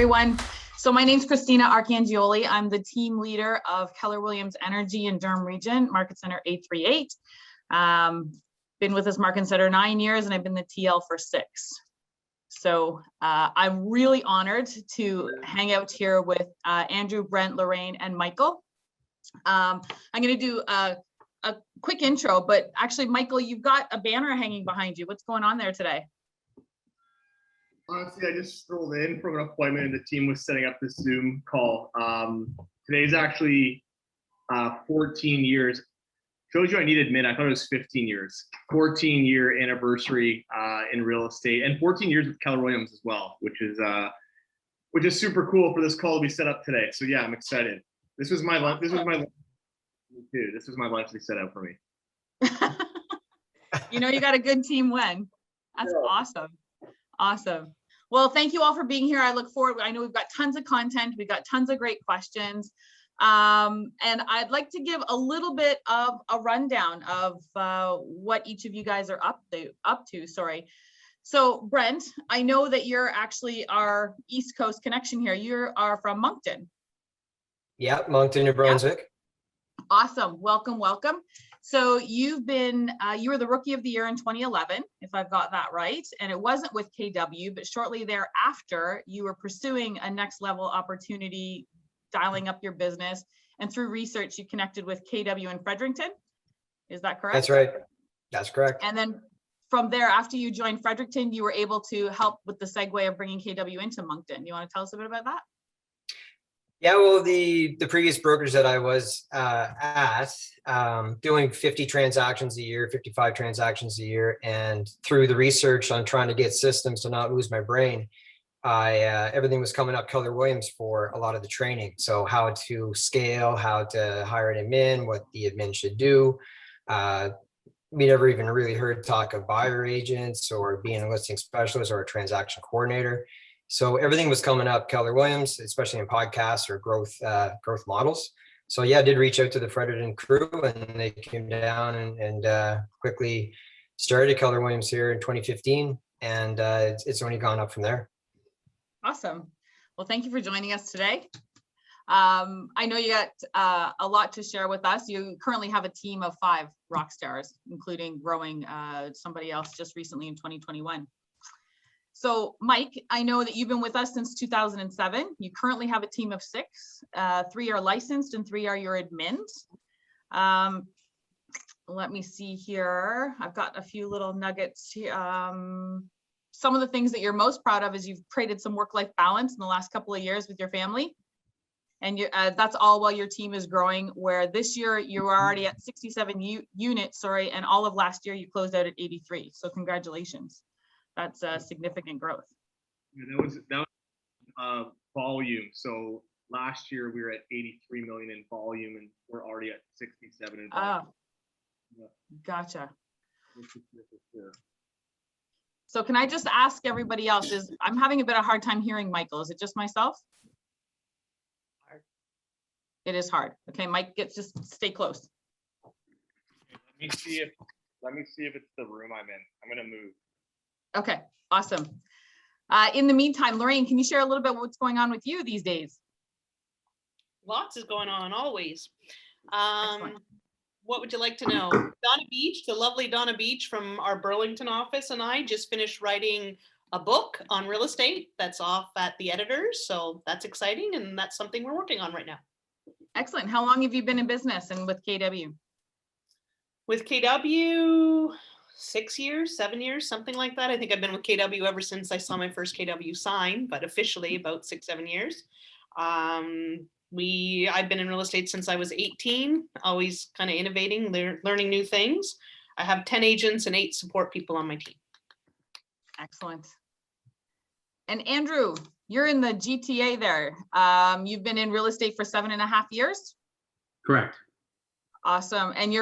everyone. So my name's Christina Arcangioli. I'm the team leader of Keller Williams Energy in Durham Region, Market Center 838. Been with this Market Center 9 years, and I've been the TL for 6. So I'm really honored to hang out here with Andrew, Brent, Lorraine, and Michael. I'm going to do a quick intro, but actually, Michael, you've got a banner hanging behind you. What's going on there today? Honestly, I just strolled in from an appointment and the team was setting up this Zoom call. Today's actually 14 years. Shows you I need to admit, I thought it was 15 years. 14-year anniversary in real estate, and 14 years with Keller Williams as well, which is super cool for this call to be set up today. So yeah, I'm excited. This was my lunch. This was my lunch. This was my lunch they set out for me. You know, you got a good team win. That's awesome. Awesome. Well, thank you all for being here. I look forward. I know we've got tons of content. We've got tons of great questions. And I'd like to give a little bit of a rundown of what each of you guys are up to. Sorry. So Brent, I know that you're actually our East Coast connection here. You are from Moncton. Yeah, Moncton, New Brunswick. Yeah. Awesome. Welcome, welcome. So you've been, you were the Rookie of the Year in 2011, if I've got that right. And it wasn't with KW, but shortly thereafter, you were pursuing a next level opportunity, dialing up your business. And through research, you connected with KW in Fredericton. Is that correct? That's right. That's correct. And then from there, after you joined Fredericton, you were able to help with the segue of bringing KW into Moncton. You want to tell us a bit about that? Yeah, well, the previous brokers that I was at, doing 50 transactions a year, 55 transactions a year, and through the research on trying to get systems to not lose my brain, everything was coming up Keller Williams for a lot of the training. So how to scale, how to hire an admin, what the admin should do. We never even really heard talk of buyer agents or being a listing specialist or a transaction coordinator. So everything was coming up Keller Williams, especially in podcasts or growth models. So yeah, I did reach out to the Fredericton crew, and they came down and quickly started Keller Williams here in 2015, and it's only gone up from there. Awesome. Well, thank you for joining us today. I know you got a lot to share with us. You currently have a team of 5 rock stars, including growing somebody else just recently in 2021. So Mike, I know that you've been with us since 2007. You currently have a team of 6. 3 are licensed and 3 are your admins. Let me see here. I've got a few little nuggets here. Some of the things that you're most proud of is you've created some work-life balance in the last couple of years with your family. And that's all while your team is growing, where this year you are already at 67 units, and all of last year you closed out at 83. So congratulations. That's a significant growth. Yeah, that was volume. So last year we were at 83 million in volume, and we're already at 67 in volume. Yeah. Gotcha. So can I just ask everybody else, I'm having a bit of a hard time hearing Michael. Is it just myself? It is hard. Okay, Mike, just stay close. Let me see if it's the room I'm in. I'm gonna move. Okay, awesome. In the meantime, Lorraine, can you share a little bit what's going on with you these days? Lots is going on always. What would you like to know? Donna Beach, the lovely Donna Beach from our Burlington office, and I just finished writing a book on real estate that's off at the editors. So that's exciting, and that's something we're working on right now. Excellent. How long have you been in business and with KW? With KW, 6 years, 7 years, something like that. I think I've been with KW ever since I saw my first KW sign, but officially about 6-7 years. I've been in real estate since I was 18, always kind of innovating, learning new things. I have 10 agents and 8 support people on my team. Excellent. And Andrew, you're in the GTA there. You've been in real estate for 7.5 years? Correct. Awesome. And you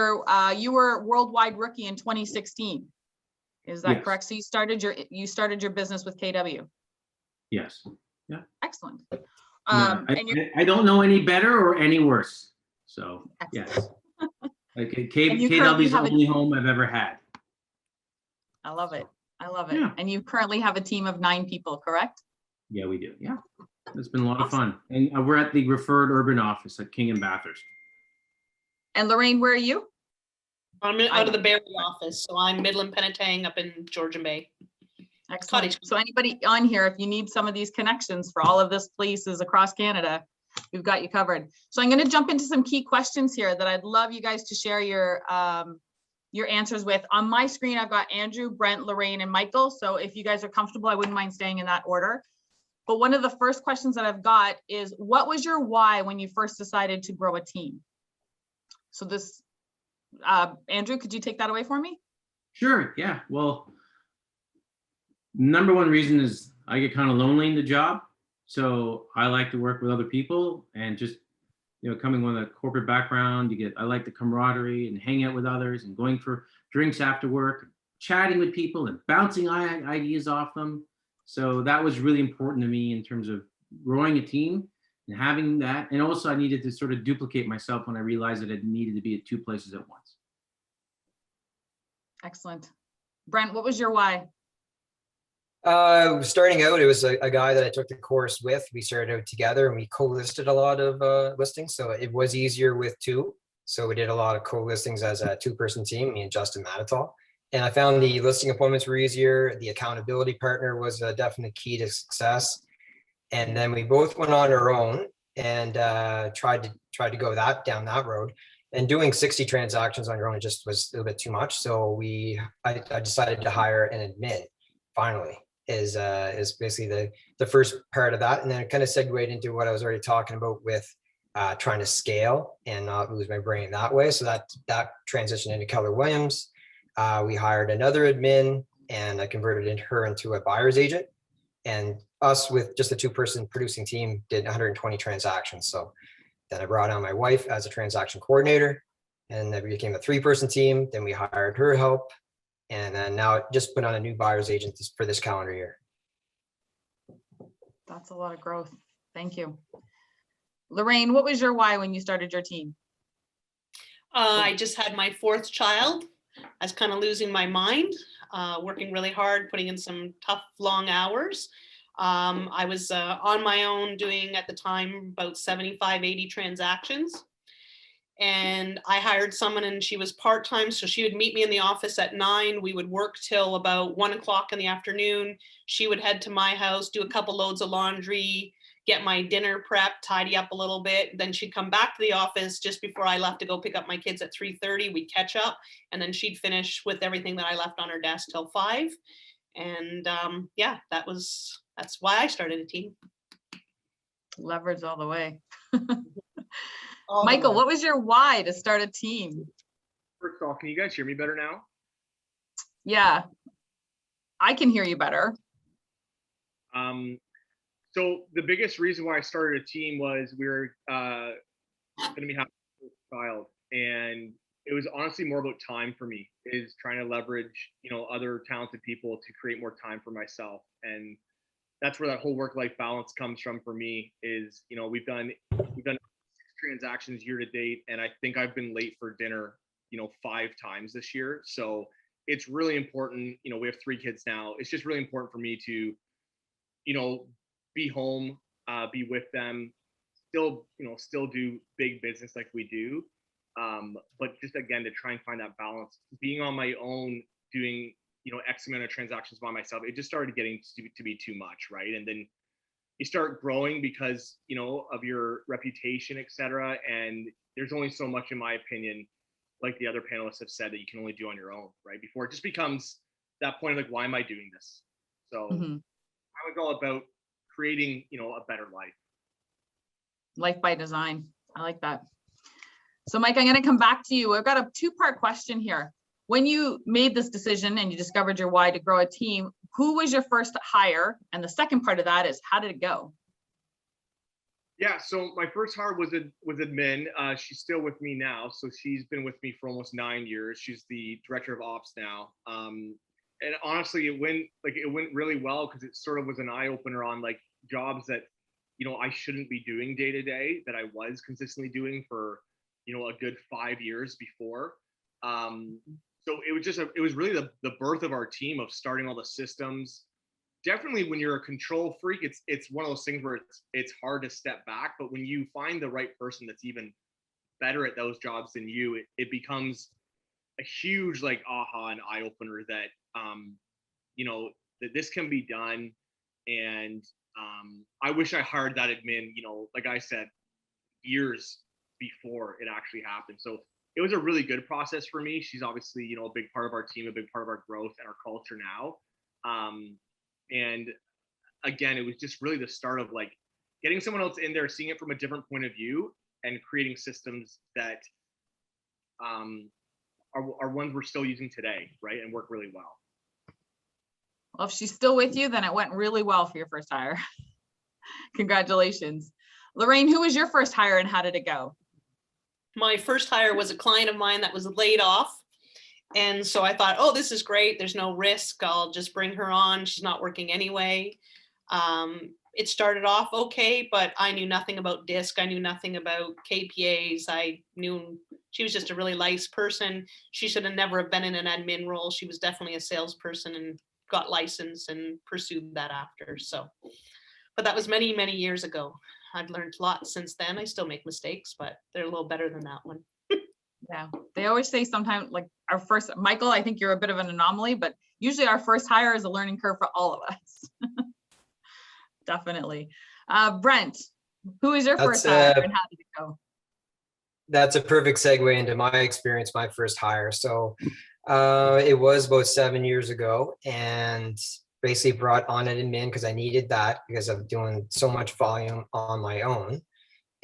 were worldwide rookie in 2016. Is that correct? So you started your business with KW? Yes. Yeah. Excellent. No, I don't know any better or any worse. So excellent. Yes. Like KW is the only home I've ever had. I love it. I love it. Yeah. And you currently have a team of 9 people, correct? Yeah, we do. Yeah. It's been a lot of fun. And we're at the referred urban office at King and Bathurst. And Lorraine, where are you? I'm out of the Barrie office, so I'm Midland Penetang up in Georgian Bay. Excellent. Cottage. So anybody on here, if you need some of these connections for all of this places across Canada, we've got you covered. So I'm going to jump into some key questions here that I'd love you guys to share your answers with. On my screen, I've got Andrew, Brent, Lorraine, and Michael. So if you guys are comfortable, I wouldn't mind staying in that order. But one of the first questions that I've got is, what was your why when you first decided to grow a team? So this, Andrew, could you take that away for me? Sure, yeah. Well, number one reason is I get kind of lonely in the job. So I like to work with other people, and just, you know, coming with a corporate background, I like the camaraderie and hang out with others and going for drinks after work, chatting with people and bouncing ideas off them. So that was really important to me in terms of growing a team and having that. And also I needed to sort of duplicate myself when I realized that I needed to be at two places at once. Excellent. Brent, what was your why? Starting out, it was a guy that I took the course with. We started out together and we co-listed a lot of listings. So it was easier with two. So we did a lot of co-listings as a two-person team, me and Justin Matitall. And I found the listing appointments were easier. The accountability partner was a definite key to success. And then we both went on our own and tried to go down that road. And doing 60 transactions on your own just was a little bit too much. So I decided to hire an admin. Finally, is basically the first part of that, and then it kind of segued into what I was already talking about with trying to scale and not lose my brain that way. So that transitioned into Keller Williams. We hired another admin, and I converted her into a buyer's agent. And us, with just a two-person producing team, did 120 transactions. So then I brought on my wife as a transaction coordinator, and then we became a three-person team. Then we hired her help, and then now just put on a new buyer's agent for this calendar year. That's a lot of growth. Thank you. Lorraine, what was your why when you started your team? I just had my fourth child. I was kind of losing my mind, working really hard, putting in some tough, long hours. I was on my own doing, at the time, about 75, 80 transactions. And I hired someone, and she was part-time. So she would meet me in the office at 9. We would work till about 1 o'clock in the afternoon. She would head to my house, do a couple loads of laundry, get my dinner prepped, tidy up a little bit. Then she'd come back to the office just before I left to go pick up my kids at 3:30. We'd catch up, and then she'd finish with everything that I left on her desk till 5. And yeah, that's why I started a team. Leverage all the way. All the Michael, way. what was your why to start a team? First off, can you guys hear me better now? Yeah, I can hear you better. So the biggest reason why I started a team was we were going to be having a first child, and it was honestly more about time for me, is trying to leverage, you know, other talented people to create more time for myself. And that's where that whole work-life balance comes from for me. Is, you know, we've done 6 transactions year to date, and I think I've been late for dinner, you know, 5 times this year. So it's really important. You know, we have 3 kids now. It's just really important for me to, you know, be home, be with them, still do big business like we do. But just again, to try and find that balance, being on my own, doing, you know, X amount of transactions by myself, it just started getting to be too much, right? And then you start growing because, you know, of your reputation, etc. And there's only so much, in my opinion, like the other panelists have said, that you can only do on your own, right? Before it just becomes that point of like, why am I doing this? So I was all about creating, you know, a better life. Life by design. I like that. So Mike, I'm going to come back to you. I've got a 2-part question here. When you made this decision and you discovered your why to grow a team, who was your first hire? And the second part of that is, how did it go? Yeah, so my first hire was admin. She's still with me now. So she's been with me for almost 9 years. She's the director of ops now. And honestly, it went really well, because it sort of was an eye opener on like jobs that, you know, I shouldn't be doing day to day, that I was consistently doing for, you know, a good 5 years before. So it was really the birth of our team, of starting all the systems, definitely when you're a control freak, it's one of those things where it's hard to step back. But when you find the right person that's even better at those jobs than you, it becomes a huge like aha and eye opener that that this can be done. And I wish I hired that admin, like I said, years before it actually happened. So it was a really good process for me. She's obviously, a big part of our team, a big part of our growth and our culture now. And again, it was just really the start of like getting someone else in there, seeing it from a different point of view, and creating systems that are ones we're still using today, right? And work really well. Well, if she's still with you, then it went really well for your first hire. Congratulations. Lorraine, who was your first hire and how did it go? My first hire was a client of mine that was laid off. And so I thought, oh, this is great. There's no risk. I'll just bring her on. She's not working anyway. It started off okay, but I knew nothing about DISC. I knew nothing about KPAs. I knew she was just a really nice person. She should have never have been in an admin role. She was definitely a salesperson and got licensed and pursued that after. So, but that was many, many years ago. I've learned a lot since then. I still make mistakes, but they're a little better than that one. Yeah, they always say sometimes like our first, Michael, I think you're a bit of an anomaly, but usually our first hire is a learning curve for all of us. Definitely. Brent, who is your first hire and how did it go? That's a perfect segue into my experience, my first hire. So it was about 7 years ago, and basically brought on an admin because I needed that because of doing so much volume on my own.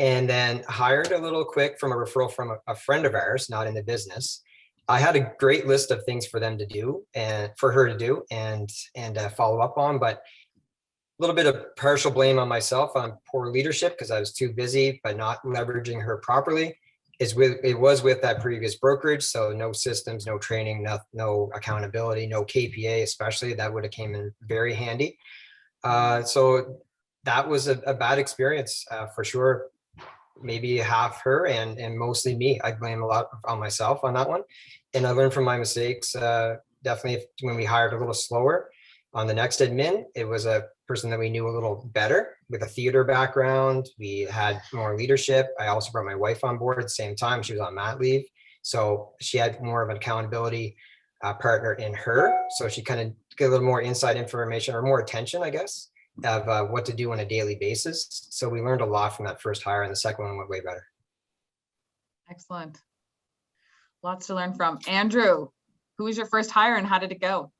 And then hired a little quick from a referral from a friend of ours, not in the business. I had a great list of things for them to do and for her to do and follow up on, but a little bit of partial blame on myself on poor leadership because I was too busy by not leveraging her properly. It was with that previous brokerage, so no systems, no training, no accountability, no KPA, especially that would have came in very handy. So that was a bad experience for sure. Maybe half her and mostly me. I blame a lot on myself on that one, and I learned from my mistakes. Definitely when we hired a little slower on the next admin, it was a person that we knew a little better with a theater background. We had more leadership. I also brought my wife on board at the same time. She was on mat leave, so she had more of an accountability partner in her. So she kind of get a little more inside information or more attention, I guess, of what to do on a daily basis. So we learned a lot from that first hire, and the second one went way better. Excellent. Lots to learn from. Andrew, who was your first hire and how did it go?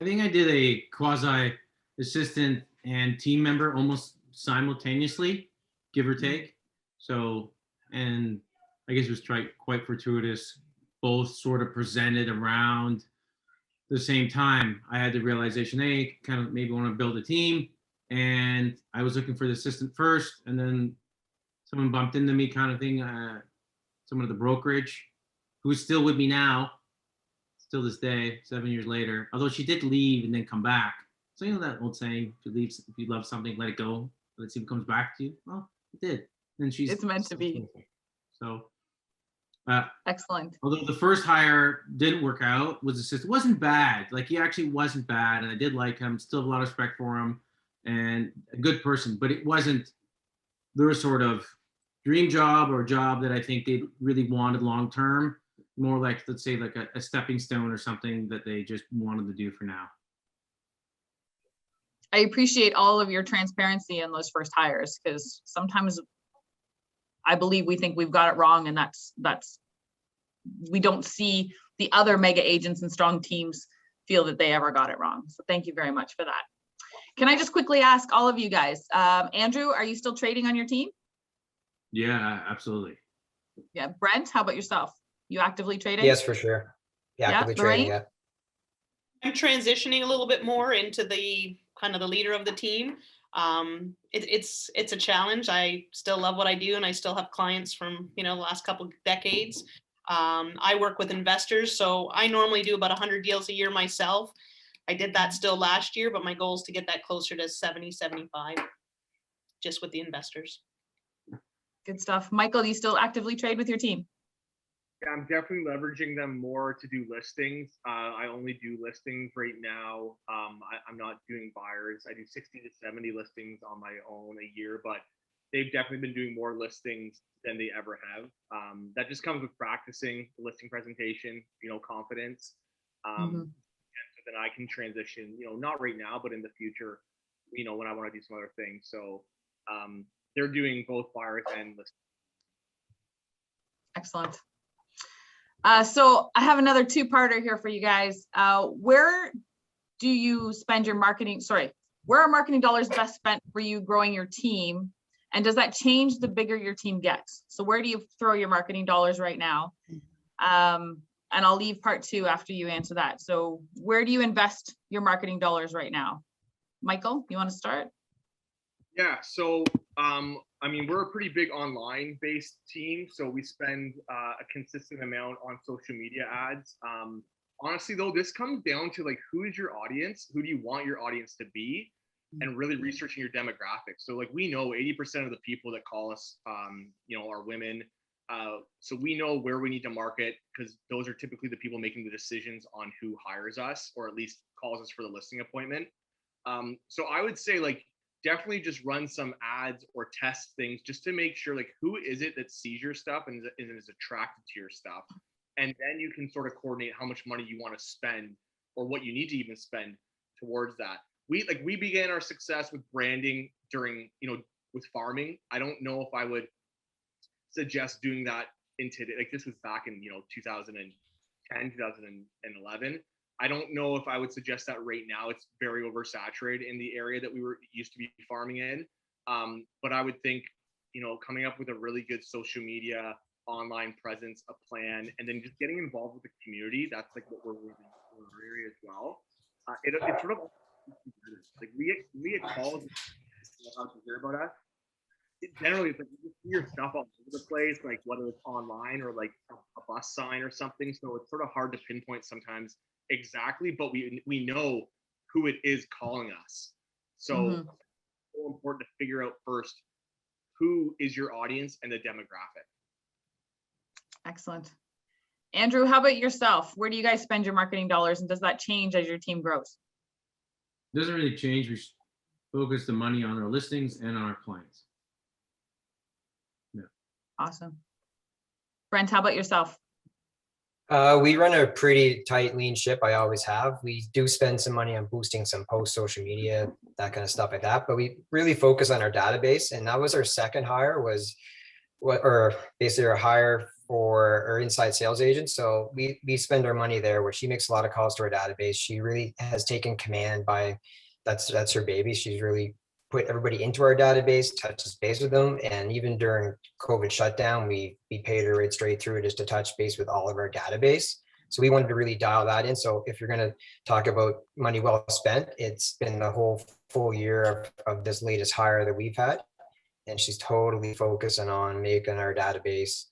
I think I did a quasi assistant and team member almost simultaneously, give or take. So, and I guess it was quite fortuitous. Both sort of presented around the same time. I had the realization, hey, kind of maybe want to build a team. And I was looking for the assistant first, and then someone bumped into me kind of thing, someone at the brokerage who's still with me now, still this day, 7 years later, although she did leave and then come back. So, that old saying, if you love something, let it go. Let's see if it comes back to you. Well, it did. And it's meant to be. So, excellent. Although the first hire didn't work out, it wasn't bad. Like, he actually wasn't bad, and I did like him. Still have a lot of respect for him, and a good person. But it wasn't their sort of dream job or job that I think they really wanted long term. More like, let's say, like a stepping stone or something that they just wanted to do for now. I appreciate all of your transparency in those first hires, because sometimes I believe we think we've got it wrong, and that's we don't see the other mega agents and strong teams feel that they ever got it wrong. So thank you very much for that. Can I just quickly ask all of you guys, Andrew, are you still trading on your team? Yeah, absolutely. Yeah, Brent, how about yourself? You actively trading? Yes, for sure. Yeah, actively trading. Lorraine? Yeah. I'm transitioning a little bit more into the kind of the leader of the team. It's a challenge. I still love what I do, and I still have clients from the last couple decades. I work with investors, so I normally do about 100 deals a year myself. I did that still last year, but my goal is to get that closer to 70, 75, just with the investors. Good stuff. Michael, do you still actively trade with your team? Yeah, I'm definitely leveraging them more to do listings. I only do listings right now. I'm not doing buyers. I do 60 to 70 listings on my own a year, but they've definitely been doing more listings than they ever have. That just comes with practicing the listing presentation, confidence. Mhm. So then I can transition, not right now, but in the future, when I want to do some other things. So they're doing both buyers and listings. Excellent. So I have another two-parter here for you guys. Where do you spend your marketing? Sorry, where are marketing dollars best spent for you growing your team? And does that change the bigger your team gets? So where do you throw your marketing dollars right now? And I'll leave part two after you answer that. So where do you invest your marketing dollars right now? Michael, you want to start? Yeah, so we're a pretty big online based team, so we spend a consistent amount on social media ads. Honestly though, this comes down to like, who is your audience? Who do you want your audience to be? And really researching your demographics. So like, we know 80% of the people that call us, are women. So we know where we need to market, because those are typically the people making the decisions on who hires us, or at least calls us for the listing appointment. So I would say, like, definitely just run some ads or test things just to make sure, like, who is it that sees your stuff and is attracted to your stuff. And then you can sort of coordinate how much money you want to spend, or what you need to even spend towards that. We began our success with branding during, with farming. I don't know if I would suggest doing that in today. Like, this was back in, 2010, 2011. I don't know if I would suggest that right now. It's very oversaturated in the area that we used to be farming in. But I would think, coming up with a really good social media, online presence, a plan, and then just getting involved with the community. That's like what we're really doing as well. It's sort of like, we get calls how to hear about us. Generally, it's like, you just see your stuff all over the place, like whether it's online or like a bus sign or something. So it's sort of hard to pinpoint sometimes exactly, but we know who it is calling us. So it's so important to figure out first who is your audience and the demographic. Excellent. Andrew, how about yourself? Where do you guys spend your marketing dollars, and does that change as your team grows? Doesn't really change. We focus the money on our listings and on our clients. Awesome. Brent, how about yourself? We run a pretty tight, lean ship. I always have. We do spend some money on boosting some post social media, that kind of stuff like that. But we really focus on our database, and that was our second hire, or basically our hire for our inside sales agent. So we spend our money there, where she makes a lot of calls to our database. She really has taken command that's her baby. She's really put everybody into our database, touches base with them. And even during COVID shutdown, we paid her right straight through just to touch base with all of our database. So we wanted to really dial that in. So if you're going to talk about money well spent, it's been the whole full year of this latest hire that we've had. And she's totally focusing on making our database,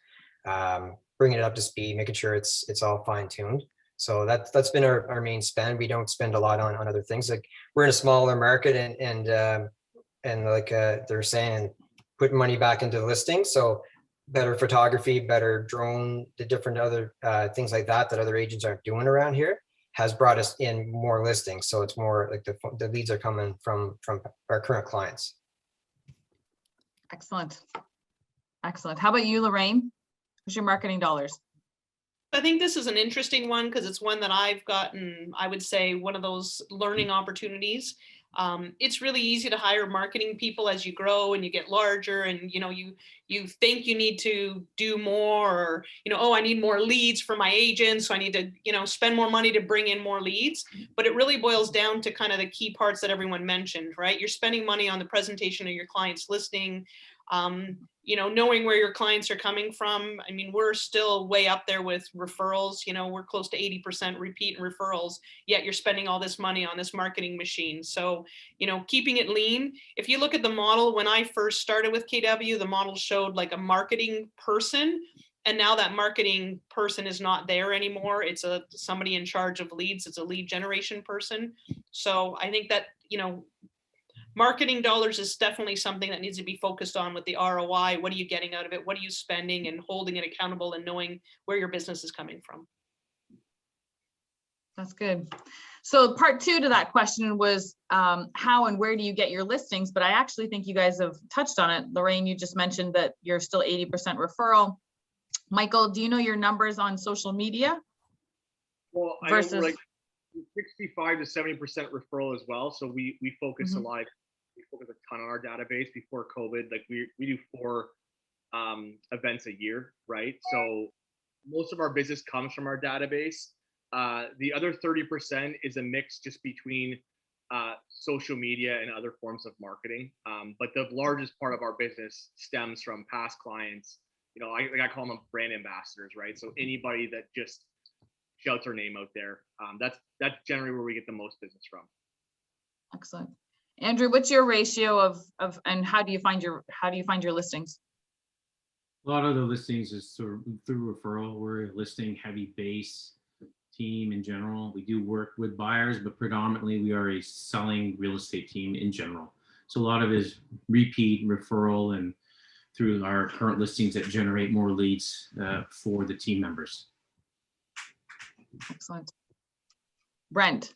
bringing it up to speed, making sure it's all fine tuned. So that's been our main spend. We don't spend a lot on other things. Like, we're in a smaller market, and like they're saying, putting money back into the listing. So better photography, better drone, the different other things like that other agents aren't doing around here, has brought us in more listings. So it's more like the leads are coming from our current clients. Excellent. Excellent. How about you, Lorraine? What's your marketing dollars? I think this is an interesting one, because it's one that I've gotten, I would say, one of those learning opportunities. It's really easy to hire marketing people as you grow and you get larger, and you think you need to do more, or oh, I need more leads for my agents, so I need to spend more money to bring in more leads. But it really boils down to kind of the key parts that everyone mentioned, right? You're spending money on the presentation of your client's listing, knowing where your clients are coming from. I mean, we're still way up there with referrals. We're close to 80% repeat and referrals, yet you're spending all this money on this marketing machine. So, keeping it lean. If you look at the model, when I first started with KW, the model showed like a marketing person. And now that marketing person is not there anymore. It's somebody in charge of leads. It's a lead generation person. So I think that, marketing dollars is definitely something that needs to be focused on with the ROI. What are you getting out of it? What are you spending, and holding it accountable and knowing where your business is coming from. That's good. So part 2 to that question was how and where do you get your listings? But I actually think you guys have touched on it. Lorraine, you just mentioned that you're still 80% referral. Michael, do you know your numbers on social media? Well, I versus know like 65 to 70% referral as well. So we focus a lot. We focus a ton on our database. Before COVID, like we do 4 events a year, right? So most of our business comes from our database. The other 30% is a mix just between social media and other forms of marketing. But the largest part of our business stems from past clients. You know, I call them brand ambassadors, right? So anybody that just shouts our name out there, that's generally where we get the most business from. Excellent. Andrew, what's your ratio of and how do you find your listings? A lot of the listings is sort of through referral. We're a listing heavy base team in general. We do work with buyers, but predominantly we are a selling real estate team in general. So a lot of it is repeat referral and through our current listings that generate more leads for the team members. Excellent. Brent.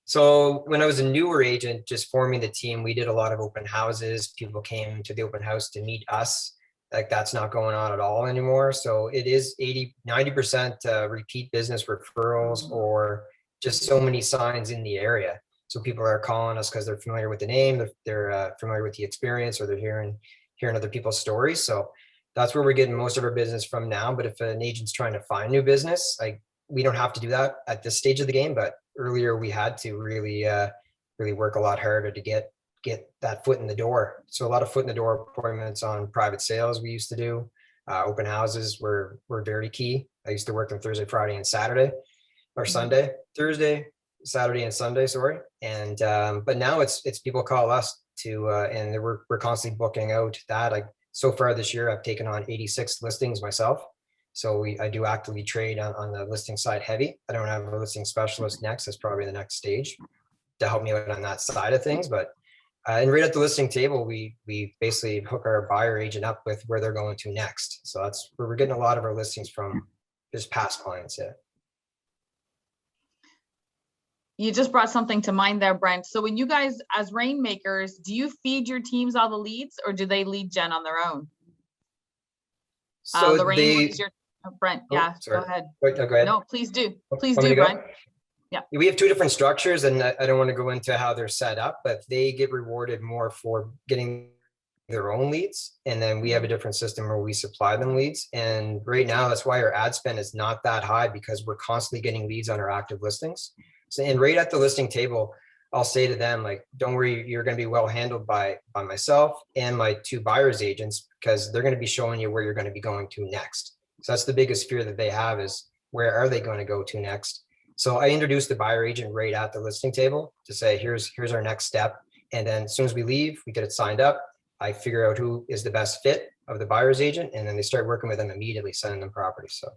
So when I was a newer agent, just forming the team, we did a lot of open houses. People came to the open house to meet us. Like that's not going on at all anymore. So it is 90% repeat business referrals, or just so many signs in the area. So people are calling us because they're familiar with the name, they're familiar with the experience, or they're hearing other people's stories. So that's where we're getting most of our business from now. But if an agent's trying to find new business, like we don't have to do that at this stage of the game, but earlier we had to really work a lot harder to get that foot in the door. So a lot of foot in the door appointments on private sales we used to do. Open houses were very key. I used to work them Thursday, Friday, and Saturday, or Sunday, Thursday, Saturday, and Sunday, sorry. And but now it's people call us to and we're constantly booking out that. Like so far this year, I've taken on 86 listings myself. So I do actively trade on the listing side heavy. I don't have a listing specialist next. That's probably the next stage to help me out on that side of things. But and right at the listing table, we basically hook our buyer agent up with where they're going to next. So that's where we're getting a lot of our listings from, just past clients. Yeah. You just brought something to mind there, Brent. So when you guys, as rainmakers, do you feed your teams all the leads, or do they lead gen on their own? So Lorraine, what is your Brent? Oh, Yeah, sorry. go ahead. Wait, no, go ahead. No, please do. Please Want me do, to go? Brent. Yeah. We have 2 different structures, and I don't want to go into how they're set up, but they get rewarded more for getting their own leads. And then we have a different system where we supply them leads. And right now, that's why our ad spend is not that high, because we're constantly getting leads on our active listings. So, and right at the listing table, I'll say to them, like, don't worry, you're going to be well handled by myself and my 2 buyers agents, because they're going to be showing you where you're going to be going to next. So that's the biggest fear that they have, is where are they going to go to next? So I introduced the buyer agent right at the listing table to say, here's our next step. And then as soon as we leave, we get it signed up. I figure out who is the best fit of the buyer's agent, and then they start working with them immediately, sending them property. So.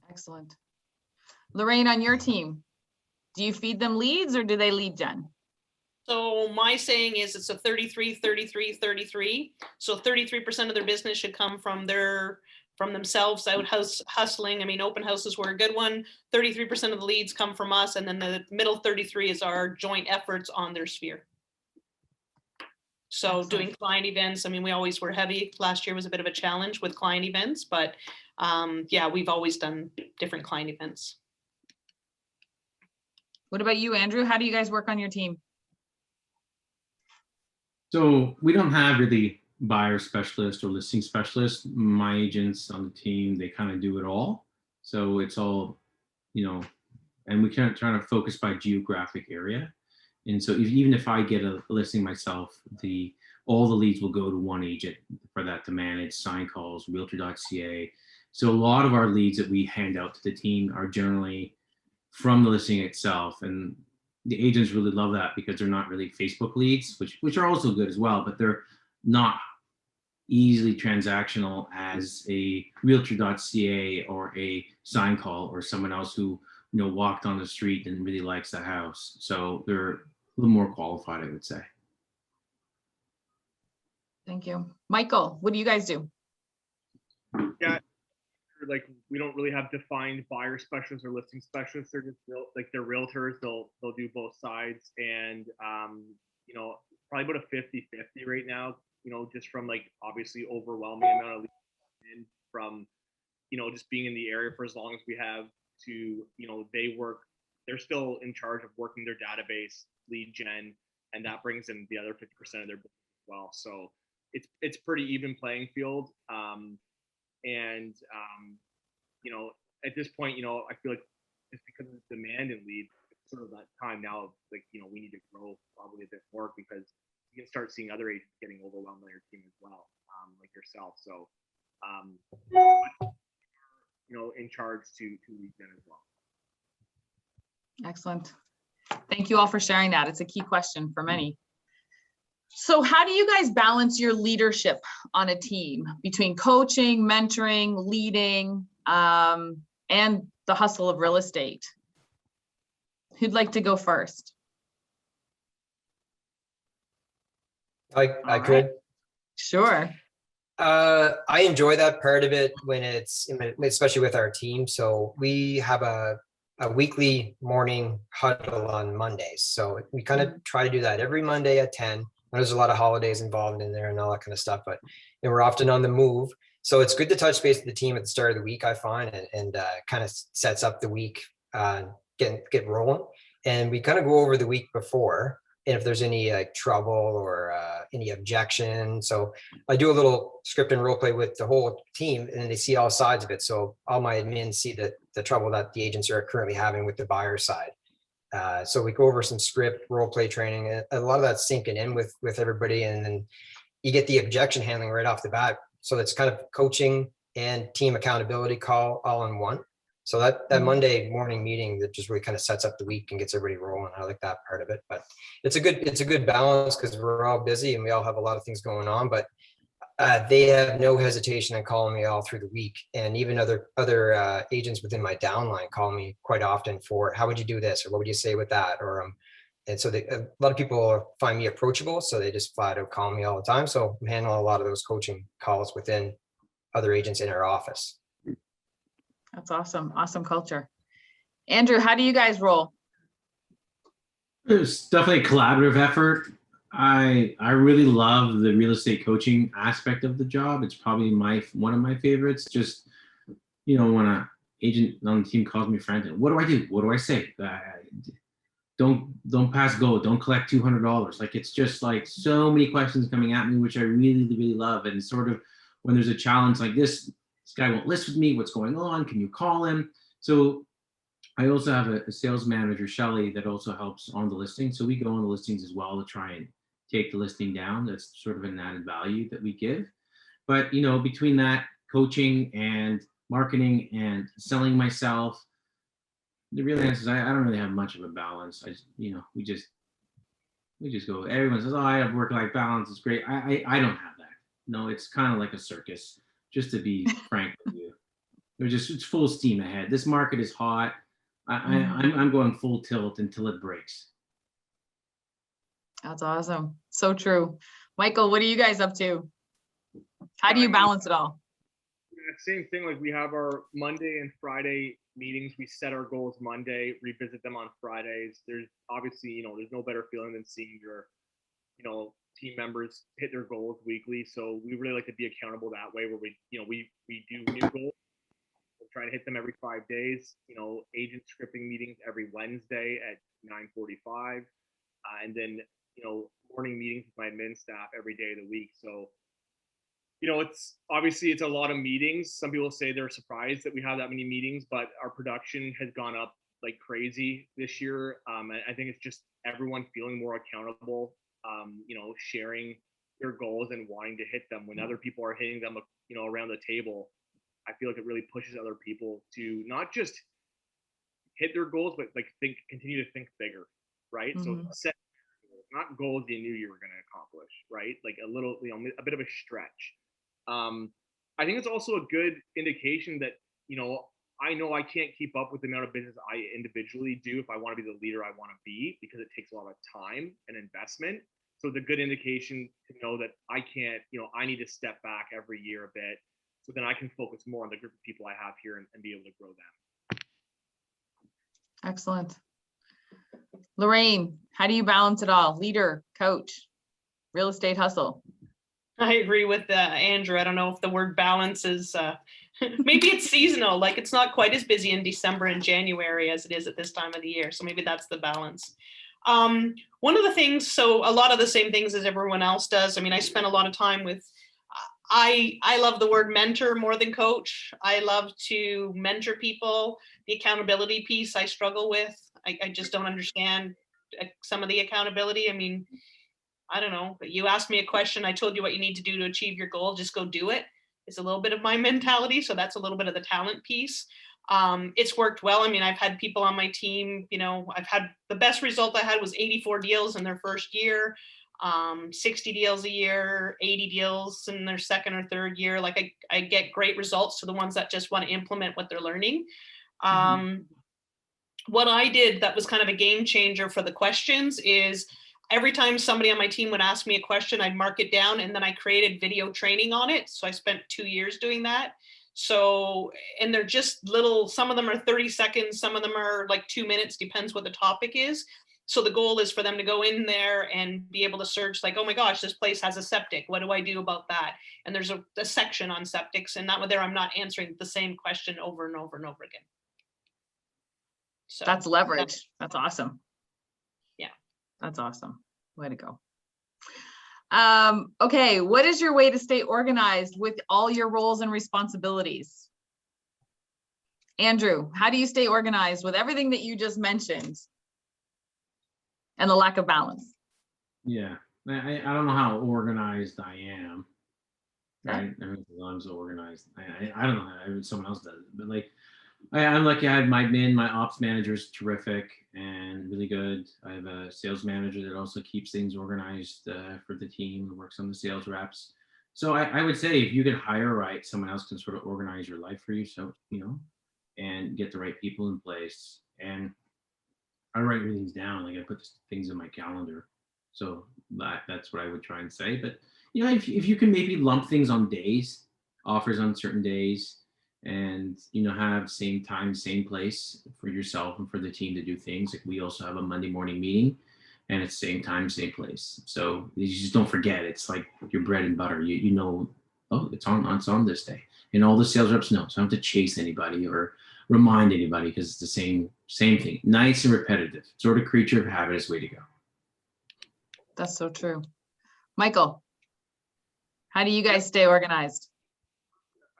Excellent. Lorraine, on your team, do you feed them leads or do they lead gen? So my saying is it's a 33, 33, 33. So 33% of their business should come from themselves out hustling. I mean, open houses were a good one. 33% of the leads come from us. And then the middle 33 is our joint efforts on their sphere. So Excellent. Doing client events. I mean, we always were heavy. Last year was a bit of a challenge with client events, but yeah, we've always done different client events. What about you, Andrew? How do you guys work on your team? So we don't have really buyer specialist or listing specialist. My agents on the team, they kind of do it all. So it's all, and we can't try to focus by geographic area. And so even if I get a listing myself, all the leads will go to one agent for that to manage, sign calls, Realtor.ca. So a lot of our leads that we hand out to the team are generally from the listing itself. And the agents really love that, because they're not really Facebook leads, which are also good as well, but they're not easily transactional as a Realtor.ca or a sign call or someone else who walked on the street and really likes the house. So they're little more qualified, I would say. Thank you. Michael, what do you guys do? Yeah, like we don't really have defined buyer specialists or listing specialists. They're just like they're realtors. They'll do both sides, and you know, probably about a 50-50 right now. You know, just from like obviously overwhelming amount of leads in from, you know, just being in the area for as long as we have, to, you know, they're still in charge of working their database, lead gen, and that brings in the other 50% of their business as well. So it's pretty even playing field. You know, at this point, you know, I feel like just because of the demand in leads, it's sort of that time now of like, you know, we need to grow probably a bit more, because you can start seeing other agents getting overwhelmed by your team as well, like yourself. So, you know, in charge to lead gen as well. Excellent. Thank you all for sharing that. It's a key question for many. So how do you guys balance your leadership on a team between coaching, mentoring, leading, and the hustle of real estate? Who'd like to go first? I could. Sure. I enjoy that part of it when it's, especially with our team. So we have a weekly morning huddle on Mondays. So we kind of try to do that every Monday at 10. There's a lot of holidays involved in there and all that kind of stuff, but you know, we're often on the move. So it's good to touch base with the team at the start of the week, I find, and kind of sets up the week, get rolling. And we kind of go over the week before, and if there's any like trouble or any objection. So I do a little script and role play with the whole team, and they see all sides of it. So all my admins see the trouble that the agents are currently having with the buyer side. So we go over some script role play training, and a lot of that's sinking in with everybody, and then you get the objection handling right off the bat. So it's kind of coaching and team accountability call all in one. So that Monday morning meeting that just really kind of sets up the week and gets everybody rolling. I like that part of it, but it's a good balance because we're all busy and we all have a lot of things going on, but they have no hesitation in calling me all through the week. And even other agents within my downline call me quite often for, how would you do this? Or what would you say with that? Or, and so a lot of people find me approachable. So they just flat out call me all the time. So I'm handling a lot of those coaching calls within other agents in our office. That's awesome. Awesome culture. Andrew, how do you guys roll? It's definitely a collaborative effort. I really love the real estate coaching aspect of the job. It's probably one of my favorites. Just, you know, when an agent on the team calls me frantic, what do I do? What do I say? Don't pass go. Don't collect $200. Like, it's just like so many questions coming at me, which I really, really love. And sort of when there's a challenge like this guy won't list with me. What's going on? Can you call him? So I also have a sales manager, Shelly, that also helps on the listing. So we go on the listings as well to try and take the listing down. That's sort of an added value that we give. But, you know, between that coaching and marketing and selling myself, the real answer is I don't really have much of a balance. We just go, everyone says, oh, I have work-life balance. It's great. I don't have that. No, it's kind of like a circus, just to be frank with you. It's full steam ahead. This market is hot. I'm going full tilt until it breaks. That's awesome. So true. Michael, what are you guys up to? How do you balance it all? Same thing. Like, we have our Monday and Friday meetings. We set our goals Monday, revisit them on Fridays. There's obviously, you know, there's no better feeling than seeing your, you know, team members hit their goals weekly. So we really like to be accountable that way, where we do new goals. We'll try to hit them every 5 days. You know, agent scripting meetings every Wednesday at 9:45, and then, you know, morning meetings with my admin staff every day of the week. So, you know, it's a lot of meetings. Some people say they're surprised that we have that many meetings, but our production has gone up like crazy this year. I think it's just everyone feeling more accountable, you know, sharing their goals and wanting to hit them when other people are hitting them, you know, around the table. I feel like it really pushes other people to not just hit their goals, but like continue to think bigger, right? So set not goals you knew you were going to accomplish, right? Like a little, you know, a bit of a stretch. I think it's also a good indication that, you know, I know I can't keep up with the amount of business I individually do if I want to be the leader I want to be, because it takes a lot of time and investment. So it's a good indication to know that I can't, I need to step back every year a bit, so then I can focus more on the group of people I have here and be able to grow them. Excellent. Lorraine, how do you balance it all? Leader, coach, real estate hustle. I agree with Andrew. I don't know if the word balance is, maybe it's seasonal, like it's not quite as busy in December and January as it is at this time of the year. So maybe that's the balance. One of the things, so a lot of the same things as everyone else does. I mean, I spent a lot of time with, I love the word mentor more than coach. I love to mentor people. The accountability piece I struggle with. I just don't understand some of the accountability. I mean, I don't know, but you asked me a question. I told you what you need to do to achieve your goal. Just go do it. It's a little bit of my mentality. So that's a little bit of the talent piece. It's worked well. I mean, I've had people on my team, I've had the best result I had was 84 deals in their first year, 60 deals a year, 80 deals in their second or third year. Like I get great results to the ones that just want to implement what they're learning. What I did that was kind of a game changer for the questions is every time somebody on my team would ask me a question, I'd mark it down and then I created video training on it. So I spent 2 years doing that. So, and they're just little, some of them are 30 seconds, some of them are like 2 minutes, depends what the topic is. So the goal is for them to go in there and be able to search like, oh my gosh, this place has a septic. What do I do about that? And there's a section on septics, and that way there I'm not answering the same question over and over and over again. So That's leverage. That's awesome. Yeah. That's awesome. Way to go. Okay. What is your way to stay organized with all your roles and responsibilities? Andrew, how do you stay organized with everything that you just mentioned and the lack of balance? Yeah, I don't know how organized I am. Okay. Right? I mean, I'm so organized. I don't know how someone else does it, but like I'm lucky. I have my ops manager is terrific and really good. I have a sales manager that also keeps things organized for the team and works on the sales reps. So I would say if you could hire right, someone else can sort of organize your life for you. So, and get the right people in place. And I write things down. Like I put things in my calendar. So that's what I would try and say. But, if you can maybe lump things on days, offers on certain days, and have same time, same place for yourself and for the team to do things. Like we also have a Monday morning meeting, and it's same time, same place. So you just don't forget. It's like your bread and butter. Oh, it's on this day, and all the sales reps know. So I don't have to chase anybody or remind anybody because it's the same thing. Nice and repetitive. Sort of creature of habit is the way to go. That's so true. Michael, how do you guys stay organized?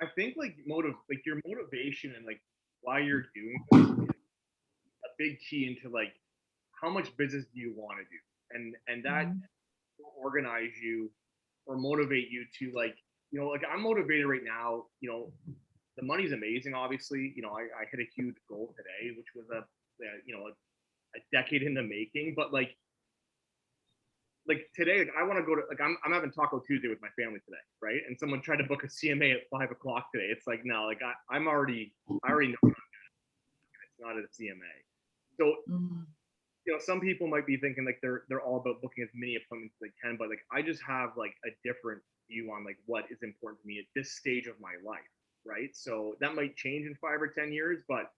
I think your motivation and like why you're doing this is a big key into like how much business do you want to do, and that will organize you or motivate you to like I'm motivated right now. The money's amazing, obviously. I hit a huge goal today, which was a decade in the making, but like today, I want to go to I'm having Taco Tuesday with my family today, right? And someone tried to book a CMA at 5 o'clock today. It's like, no, like I already know what I'm doing. It's not at a CMA. So some people might be thinking like they're all about booking as many appointments as they can, but like I just have like a different view on like what is important to me at this stage of my life, right? So that might change in 5 or 10 years, but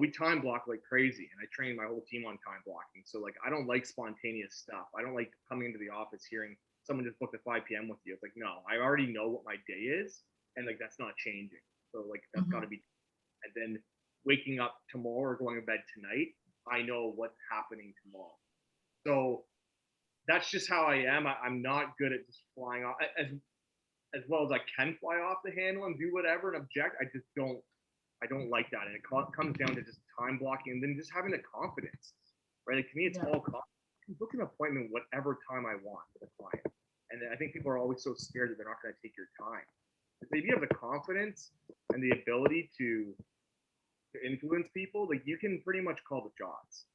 we time block like crazy, and I train my whole team on time blocking. So like, I don't like spontaneous stuff. I don't like coming into the office hearing someone just booked at 5 p.m. with you. It's like, no, I already know what my day is, and like that's not changing. So like that's got to be. And then waking up tomorrow or going to bed tonight, I know what's happening tomorrow. So that's just how I am. I'm not good at just flying off as well as I can fly off the handle and do whatever and object. I don't like that. And it comes down to just time blocking and then just having the confidence, right? Like to me, it's all confidence. I can book an appointment whatever time I want with a client. And I think people are always so scared that they're not going to take your time. But if you have the confidence and the ability to influence people, like you can pretty much call the shots.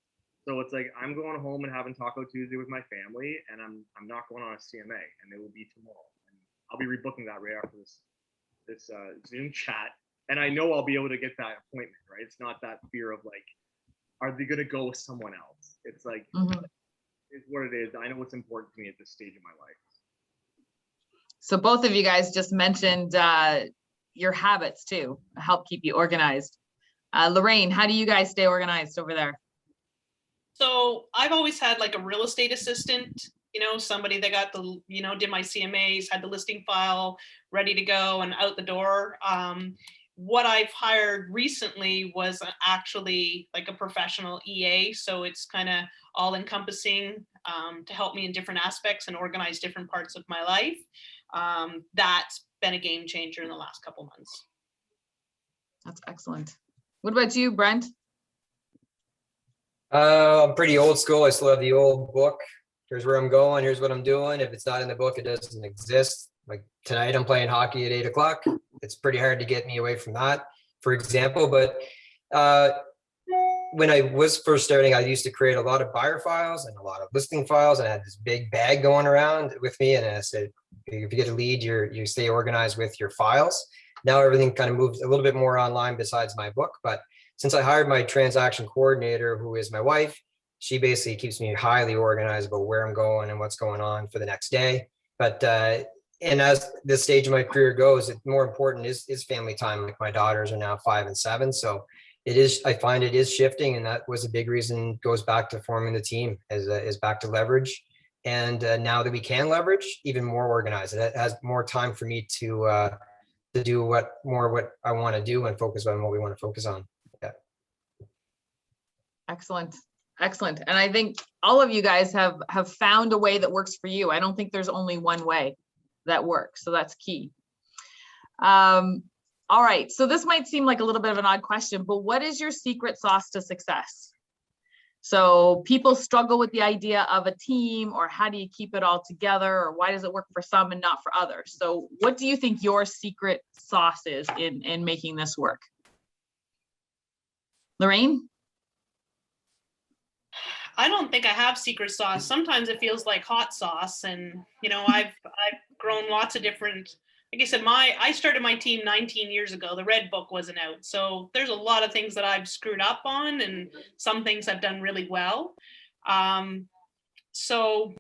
So it's like I'm going home and having Taco Tuesday with my family, and I'm not going on a CMA, and it will be tomorrow. And I'll be rebooking that right after this Zoom chat. and I know I'll be able to get that appointment, right? It's not that fear of like, are they going to go with someone else? It's like, it's what it is. I know what's important to me at this stage of my life. So both of you guys just mentioned your habits too, help keep you organized. Lorraine, how do you guys stay organized over there? So I've always had like a real estate assistant, somebody that got the, did my CMAs, had the listing file ready to go and out the door. What I've hired recently was actually like a professional EA. So it's kind of all encompassing to help me in different aspects and organize different parts of my life. That's been a game changer in the last couple months. That's excellent. What about you, Brent? I'm pretty old school. I still have the old book. Here's where I'm going. Here's what I'm doing. If it's not in the book, it doesn't exist. Like tonight, I'm playing hockey at 8 o'clock. It's pretty hard to get me away from that, for example. But when I was first starting, I used to create a lot of buyer files and a lot of listing files, and I had this big bag going around with me. And I said, if you get a lead, you stay organized with your files. Now everything kind of moves a little bit more online besides my book. But since I hired my transaction coordinator, who is my wife, she basically keeps me highly organized about where I'm going and what's going on for the next day. But and as this stage of my career goes, it's more important is family time. Like my daughters are now 5 and 7, so it is. I find it is shifting, and that was a big reason. Goes back to forming the team is back to leverage, and now that we can leverage, even more organized. It has more time for me to do what I want to do and focus on what we want to focus on. Yeah. Excellent. Excellent. And I think all of you guys have found a way that works for you. I don't think there's only one way that works. So that's key. All right. So this might seem like a little bit of an odd question, but what is your secret sauce to success? So people struggle with the idea of a team, or how do you keep it all together, or why does it work for some and not for others? So what do you think your secret sauce is in making this work? Lorraine? I don't think I have secret sauce. Sometimes it feels like hot sauce, and I've grown lots of different. Like I said, I started my team 19 years ago. The red book wasn't out, so there's a lot of things that I've screwed up on, and some things I've done really well. So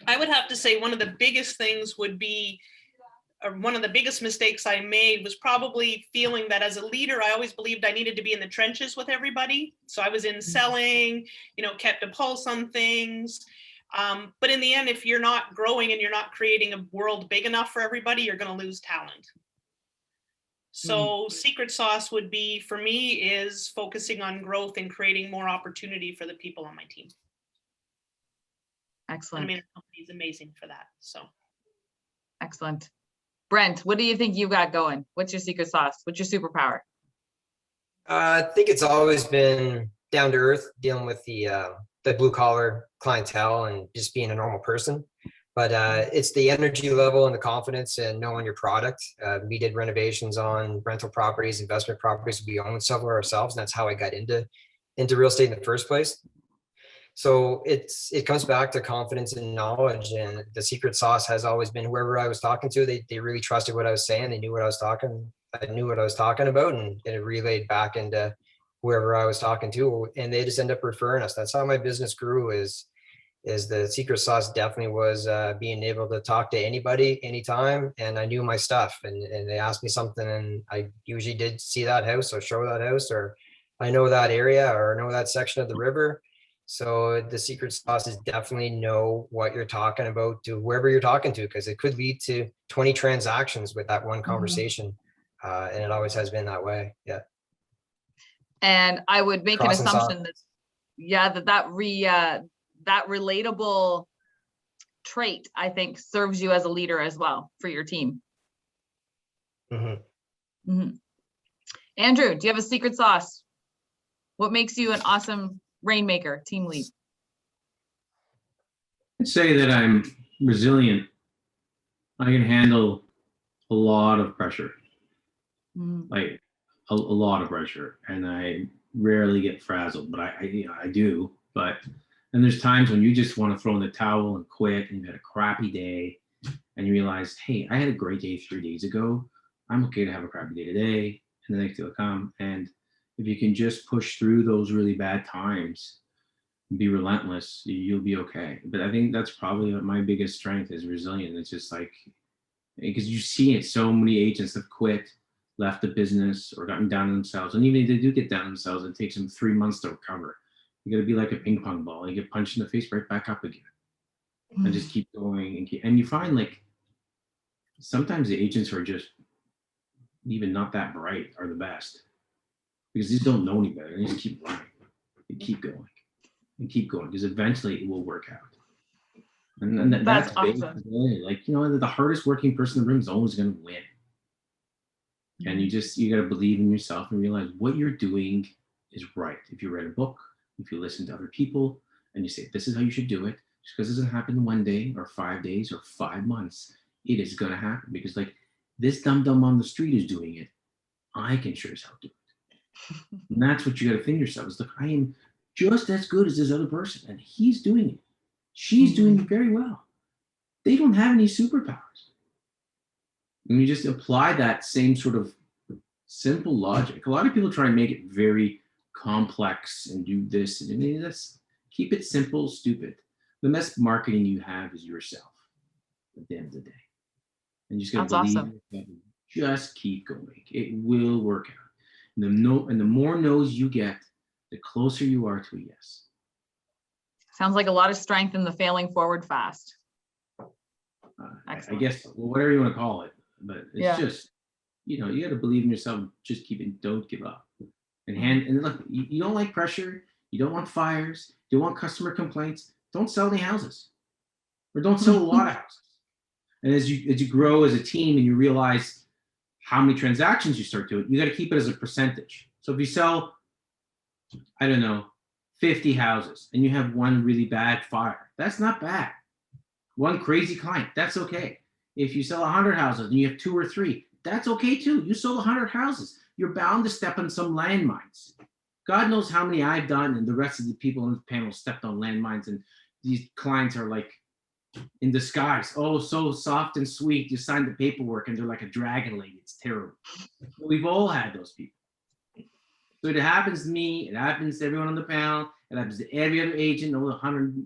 I would have to say one of the biggest things would be, or one of the biggest mistakes I made was probably feeling that as a leader, I always believed I needed to be in the trenches with everybody. So I was in selling, kept a pulse on things. But in the end, if you're not growing and you're not creating a world big enough for everybody, you're going to lose talent. So secret sauce would be, for me, is focusing on growth and creating more opportunity for the people on my team. Excellent. I mean, the company is amazing for that. So excellent. Brent, what do you think you got going? What's your secret sauce? What's your superpower? I think it's always been down to earth, dealing with the blue collar clientele and just being a normal person. But it's the energy level and the confidence and knowing your product. We did renovations on rental properties, investment properties. We own several ourselves, and that's how I got into real estate in the first place. So it comes back to confidence and knowledge, and the secret sauce has always been whoever I was talking to, they really trusted what I was saying. They knew what I knew what I was talking about, and it relayed back into whoever I was talking to, and they just end up referring us. That's how my business grew. Is the secret sauce definitely was being able to talk to anybody, anytime, and I knew my stuff, and they asked me something, and I usually did see that house or show that house, or I know that area or know that section of the river. So the secret sauce is definitely know what you're talking about to whoever you're talking to, because it could lead to 20 transactions with that one conversation. And it always has been that way. Yeah. And I would make Cross an and assumption that relatable trait, I think, serves you as a leader as well for your team. Andrew, do you have a secret sauce? What makes you an awesome rainmaker, team lead? I'd say that I'm resilient. I can handle a lot of pressure, like a lot of pressure, and I rarely get frazzled, but I do. But then there's times when you just want to throw in the towel and quit, and you had a crappy day, and you realize, hey, I had a great day 3 days ago. I'm okay to have a crappy day today, and the next day will come. And if you can just push through those really bad times, be relentless, you'll be okay. But I think that's probably my biggest strength is resilience. It's just like, because you see it, so many agents have quit, left the business, or gotten down on themselves. And even if they do get down on themselves, it takes them 3 months to recover. You got to be like a ping pong ball. You get punched in the face, right back up again, and just keep going. And you find like sometimes the agents are just even not that bright are the best, because these don't know any better. They just keep running and keep going and keep going, because eventually it will work out. And that's awesome. basically like, the hardest working person in the room is always going to win. And you got to believe in yourself and realize what you're doing is right. If you read a book, if you listen to other people and you say, this is how you should do it, just because it doesn't happen one day or 5 days or 5 months, it is going to happen, because like this dum-dum on the street is doing it. I can sure as hell do it. And that's what you got to think yourself is, look, I am just as good as this other person, and he's doing it. She's doing it very well. They don't have any superpowers. And you just apply that same sort of simple logic. A lot of people try and make it very complex and do this. And that's, keep it simple, stupid. The best marketing you have is yourself at the end of the day. And you just got to believe awesome. it. Just keep going. It will work out. And the more no's you get, the closer you are to a yes. Sounds like a lot of strength in the failing forward fast. I guess, well, whatever you want to call it, but it's just, you got to believe in yourself. Just don't give up. And look, you don't like pressure. You don't want fires. You don't want customer complaints. Don't sell any houses, or don't sell a lot of houses. And as you grow as a team and you realize how many transactions you start doing, you got to keep it as a percentage. So if you sell, I don't know, 50 houses and you have one really bad fire, that's not bad. One crazy client, that's okay. If you sell 100 houses and you have 2 or 3, that's okay too. You sold 100 houses. You're bound to step on some landmines. God knows how many I've done, and the rest of the people on the panel stepped on landmines, and these clients are like in disguise. Oh, so soft and sweet. You signed the paperwork and they're like a dragon lady. It's terrible. We've all had those people. So it happens to me. It happens to everyone on the panel. It happens to every other agent, over 100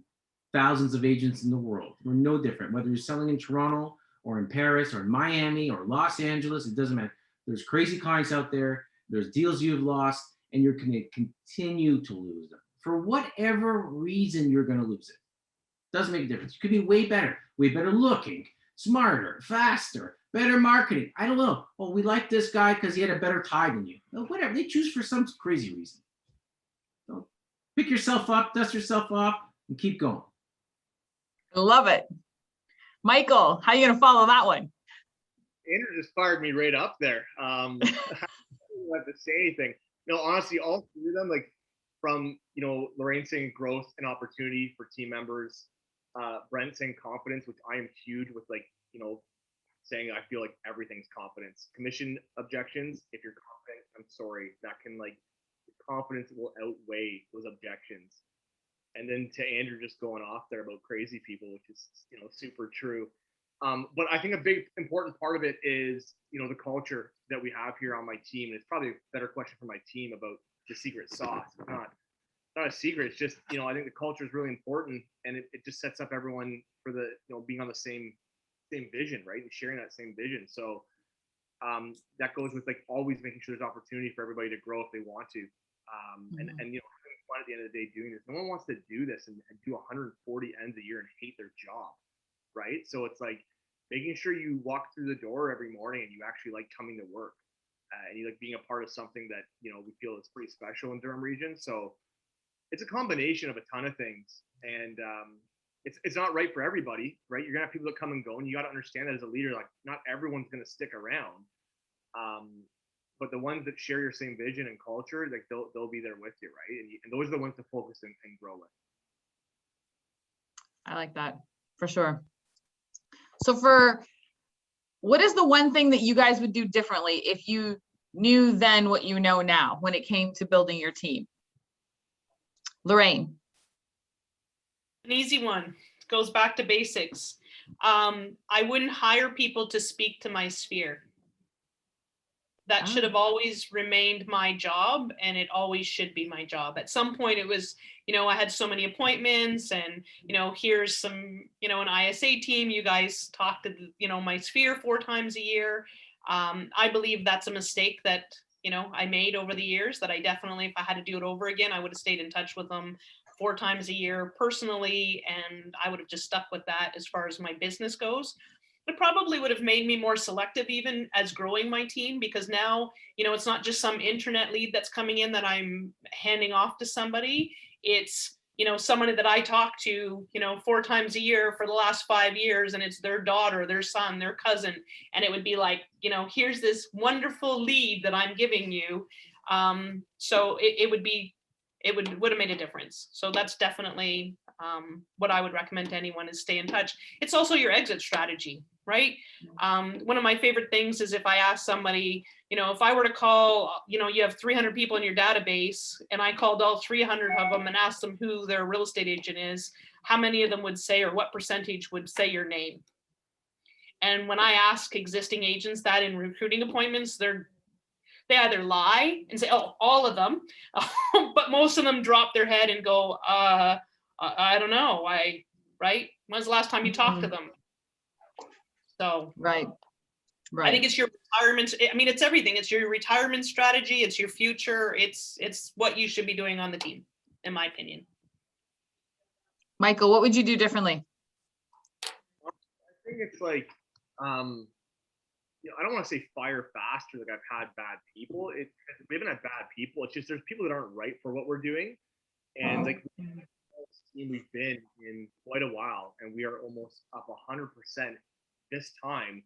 thousands of agents in the world. We're no different. Whether you're selling in Toronto or in Paris or in Miami or Los Angeles, it doesn't matter. There's crazy clients out there. There's deals you've lost, and you're going to continue to lose them. For whatever reason, you're going to lose it. Doesn't make a difference. You could be way better looking, smarter, faster, better marketing. I don't know. Oh, we like this guy because he had a better tie than you. Well, whatever. They choose for some crazy reason. So pick yourself up, dust yourself off, and keep going. Love it. Michael, how are you going to follow that one? Andrew just fired me right up there. I don't have to say anything. No, honestly, all three of them, like from, Lorraine saying growth and opportunity for team members, Brent saying confidence, which I am huge with, saying I feel like everything's confidence. Commission objections, if you're confident, I'm sorry, that can confidence will outweigh those objections. And then to Andrew just going off there about crazy people, which is, super true. But I think a big important part of it is, the culture that we have here on my team. And it's probably a better question for my team about the secret sauce. It's not a secret. It's just, I think the culture is really important, and it just sets up everyone for the, being on the same vision, right? And sharing that same vision. So that goes with always making sure there's opportunity for everybody to grow if they want to. And fun at the end of the day doing this. No one wants to do this and do 140 ends a year and hate their job, right? So it's making sure you walk through the door every morning and you actually like coming to work, and you like being a part of something that we feel is pretty special in Durham region. So it's a combination of a ton of things, and it's not right for everybody, right? You're gonna have people that come and go, and you got to understand that as a leader, not everyone's gonna stick around. But the ones that share your same vision and culture, they'll be there with you, right? And those are the ones to focus and grow with. I like that for sure. So what is the one thing that you guys would do differently if you knew then what you know now when it came to building your team? Lorraine. An easy one. Goes back to basics. I wouldn't hire people to speak to my sphere. That should have always remained my job, and it always should be my job. At some point it was, I had so many appointments, and, here's some, an ISA team, you guys talk to, my sphere 4 times a year. I believe that's a mistake that, I made over the years, that I definitely, if I had to do it over again, I would have stayed in touch with them 4 times a year personally, and I would have just stuck with that as far as my business goes. It probably would have made me more selective even as growing my team, because now, it's not just some internet lead that's coming in that I'm handing off to somebody. It's, somebody that I talk to, 4 times a year for the last 5 years, and it's their daughter, their son, their cousin. And it would be like, here's this wonderful lead that I'm giving you. So it would have made a difference. So that's definitely what I would recommend to anyone, is stay in touch. It's also your exit strategy, right? One of my favorite things is if I ask somebody, if I were to call, you have 300 people in your database, and I called all 300 of them and asked them who their real estate agent is, how many of them would say, or what percentage would say your name? And when I ask existing agents that in recruiting appointments, they either lie and say, oh, all of them, but most of them drop their head and go, I don't know. Right? When's the last time you talked to them? So Right. I think it's your retirement. I mean, it's everything. It's your retirement strategy. It's your future. It's what you should be doing on the team, in my opinion. Michael, what would you do differently? I think it's like, I don't want to say fire faster. Like, I've had bad people. We haven't had bad people. It's just there's people that aren't right for what we're doing, and like we've been in quite a while, and we are almost up 100% this time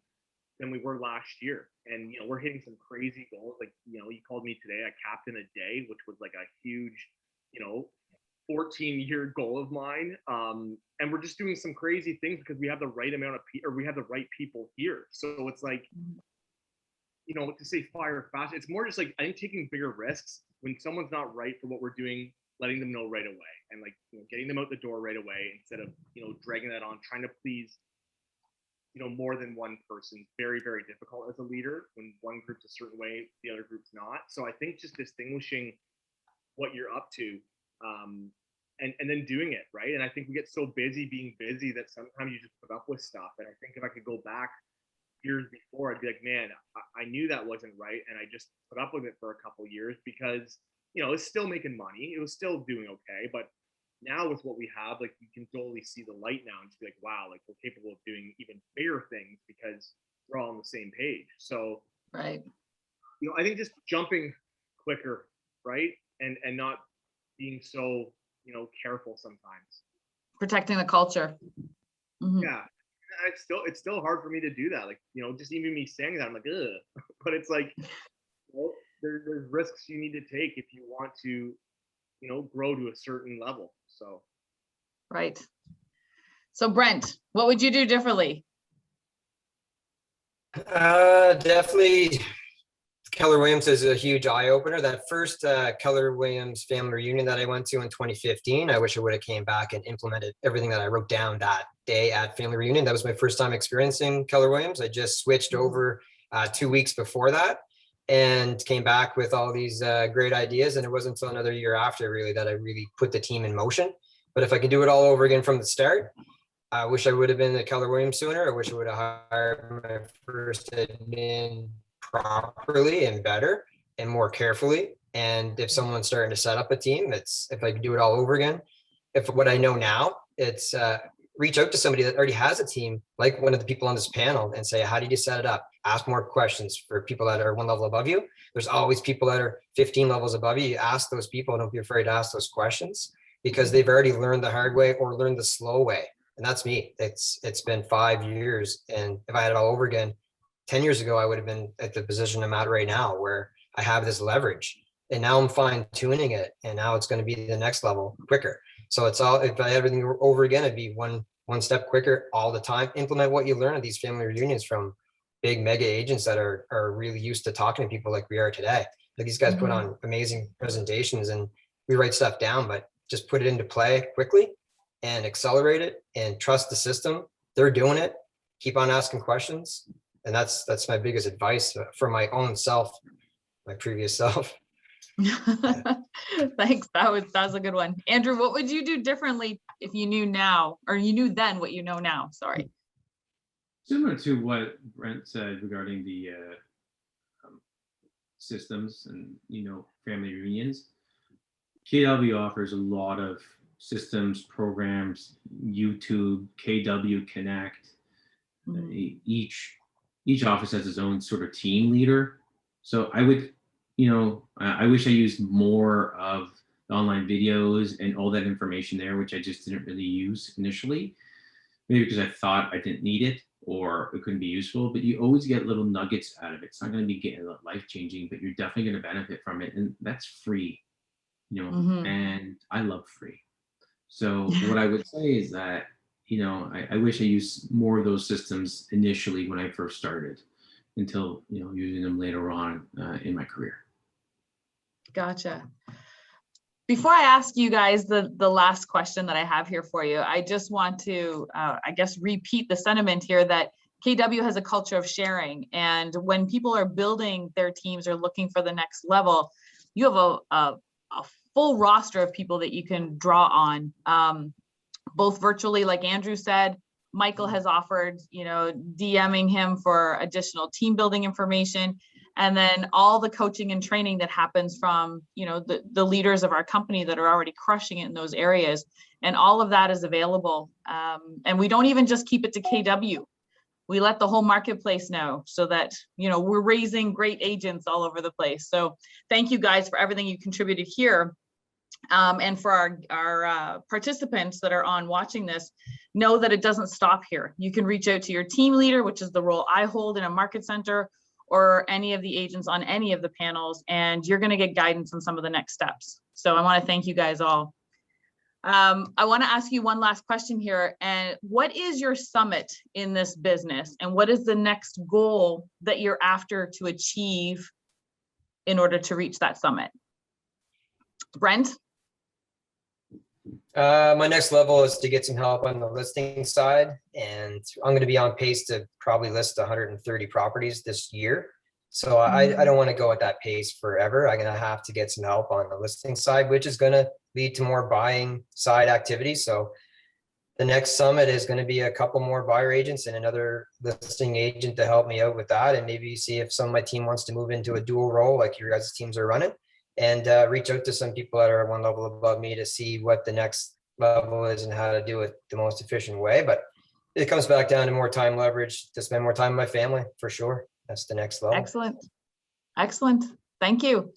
than we were last year. And we're hitting some crazy goals. Like, you called me today a captain a day, which was like a huge, 14-year goal of mine. And we're just doing some crazy things because we have the right amount of people, or we have the right people here. So it's like, to say fire fast, it's more just like, I think taking bigger risks when someone's not right for what we're doing, letting them know right away, and like, getting them out the door right away instead of, dragging that on, trying to please, more than one person. Very, very difficult as a leader when one group's a certain way, the other group's not. So I think just distinguishing what you're up to, and then doing it, right? And I think we get so busy being busy that sometimes you just put up with stuff. And I think if I could go back years before, I'd be like, man, I knew that wasn't right, and I just put up with it for a couple years because it's still making money, it was still doing okay. But now with what we have, like, you can totally see the light now and just be like, wow, like, we're capable of doing even bigger things because we're all on the same page. So Right. I think just jumping quicker, right, and not being so careful sometimes. Protecting the culture. Mhm. Yeah, it's still hard for me to do that. Like, just even me saying that, I'm like, ugh. But it's like, there's risks you need to take if you want to, grow to a certain level. So. Right. So Brent, what would you do differently? Definitely Keller Williams is a huge eye opener. That first Keller Williams family reunion that I went to in 2015, I wish I would have came back and implemented everything that I wrote down that day at family reunion. That was my first time experiencing Keller Williams. I just switched over 2 weeks before that and came back with all these great ideas. And it wasn't until another year after really that I really put the team in motion. But if I could do it all over again from the start, I wish I would have been at Keller Williams sooner. I wish I would have hired my first admin properly and better and more carefully. And if someone's starting to set up a team, if I could do it all over again, if what I know now, it's reach out to somebody that already has a team, like one of the people on this panel, and say, how did you set it up? Ask more questions for people that are one level above you. There's always people that are 15 levels above you. You ask those people, and don't be afraid to ask those questions because they've already learned the hard way or learned the slow way. And that's me. It's been 5 years. And if I had it all over again, 10 years ago, I would have been at the position I'm at right now where I have this leverage. And now I'm fine tuning it. And now it's going to be the next level quicker. So it's all, if I had everything over again, it'd be one step quicker all the time. Implement what you learn at these family reunions from big mega agents that are really used to talking to people like we are today. Like these guys put on amazing presentations and we write stuff down, but just put it into play quickly and accelerate it and trust the system. They're doing it. Keep on asking questions And that's my biggest advice for my own self, my previous self. Thanks. That was a good one. Andrew, what would you do differently if you knew now, or you knew then what you know now? Sorry. Similar to what Brent said regarding the systems and, family reunions, KW offers a lot of systems, programs, YouTube, KW Connect. Each office has its own sort of team leader. So I would, I wish I used more of the online videos and all that information there, which I just didn't really use initially. Maybe because I thought I didn't need it or it couldn't be useful, but you always get little nuggets out of it. It's not going to be getting life-changing, but you're definitely going to benefit from it. And that's free, and I love free. So what I would say is that, I wish I used more of those systems initially when I first started until, using them later on in my career. Gotcha. Before I ask you guys the last question that I have here for you, I just want to, I guess, repeat the sentiment here that KW has a culture of sharing. And when people are building their teams or looking for the next level, you have a full roster of people that you can draw on, both virtually, like Andrew said. Michael has offered, DMing him for additional team building information. And then all the coaching and training that happens from, the leaders of our company that are already crushing it in those areas. And all of that is available. And we don't even just keep it to KW. We let the whole marketplace know so that, we're raising great agents all over the place. So thank you guys for everything you contributed here. And for our participants that are on watching this, know that it doesn't stop here. You can reach out to your team leader, which is the role I hold in a market center, or any of the agents on any of the panels, and you're going to get guidance on some of the next steps. So I want to thank you guys all. I want to ask you one last question here. And what is your summit in this business? And what is the next goal that you're after to achieve in order to reach that summit? Brent? My next level is to get some help on the listing side, and I'm going to be on pace to probably list 130 properties this year. So I don't want to go at that pace forever. I'm going to have to get some help on the listing side, which is going to lead to more buying side activity. So the next summit is going to be a couple more buyer agents and another listing agent to help me out with that, and maybe see if some of my team wants to move into a dual role like your guys' teams are running. And reach out to some people that are one level above me to see what the next level is and how to do it the most efficient way. But it comes back down to more time leverage, to spend more time with my family, for sure. That's the next level. Excellent. Excellent. Thank you.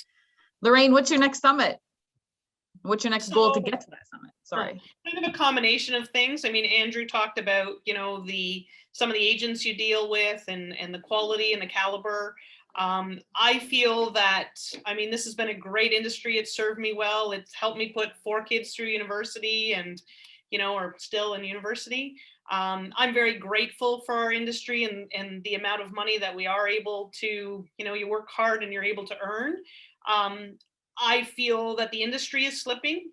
Lorraine, what's your next summit? What's your next goal to get to that summit? Sorry. Kind of a combination of things. I mean, Andrew talked about, some of the agents you deal with and the quality and the caliber. I feel that, this has been a great industry. It's served me well. It's helped me put 4 kids through university and, are still in university. I'm very grateful for our industry and the amount of money that we are able to, you work hard and you're able to earn. I feel that the industry is slipping.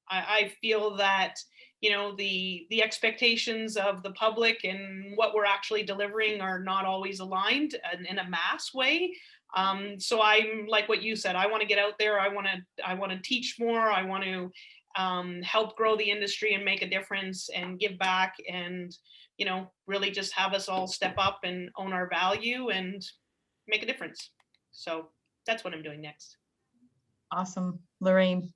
I feel that, the expectations of the public and what we're actually delivering are not always aligned in a mass way. So I'm like what you said, I want to get out there. I want to teach more. I want to help grow the industry and make a difference and give back and, really just have us all step up and own our value and make a difference. So that's what I'm doing next. Awesome. Lorraine.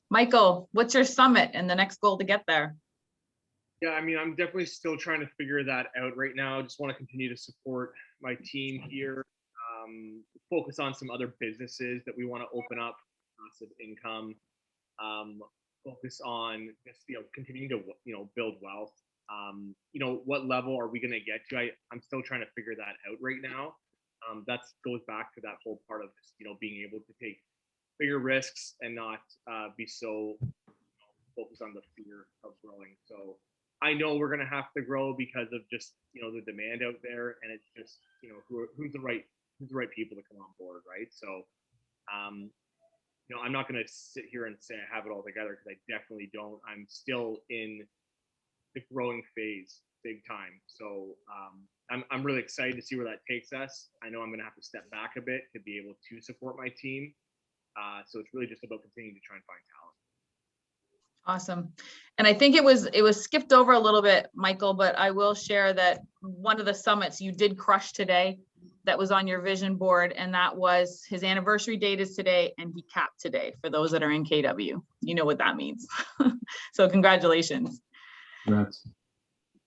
Michael, what's your summit and the next goal to get there? Yeah, I'm definitely still trying to figure that out right now. I just want to continue to support my team here, focus on some other businesses that we want to open up, passive income, focus on just, continuing to, build wealth. What level are we going to get to? I'm still trying to figure that out right now. That goes back to that whole part of just, being able to take bigger risks and not be so focused on the fear of growing. So I know we're going to have to grow because of just, the demand out there, and it's just, who's the right people to come on board, right? So, I'm not going to sit here and say I have it all together, because I definitely don't. I'm still in the growing phase big time. So I'm really excited to see where that takes us. I know I'm going to have to step back a bit to be able to support my team. So it's really just about continuing to try and find talent. Awesome. And I think it was skipped over a little bit, Michael, but I will share that one of the summits you did crush today that was on your vision board, and that was his anniversary date is today and he capped today for those that are in KW. You know what that means. So congratulations. Congrats.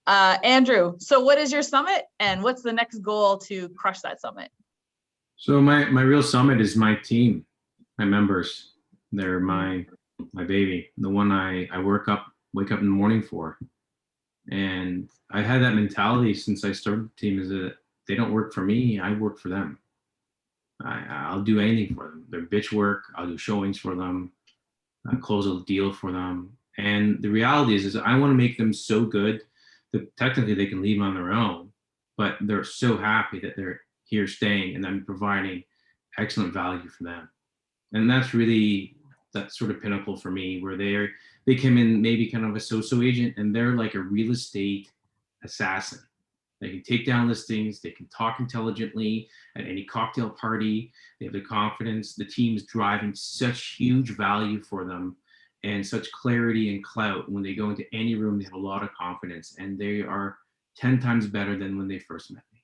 Andrew, so what is your summit and what's the next goal to crush that summit? So my real summit is my team, my members. They're my baby, the one I wake up in the morning for. And I had that mentality since I started the team, is that they don't work for me, I work for them. I'll do anything for them. Their bitch work, I'll do showings for them, I'll close a deal for them. And the reality is I want to make them so good that technically they can leave on their own, but they're so happy that they're here staying and I'm providing excellent value for them. And that's really that sort of pinnacle for me, where they come in maybe kind of a so-so agent and they're like a real estate assassin. They can take down listings, they can talk intelligently at any cocktail party, they have the confidence, the team's driving such huge value for them and such clarity and clout. When they go into any room, they have a lot of confidence and they are 10 times better than when they first met me.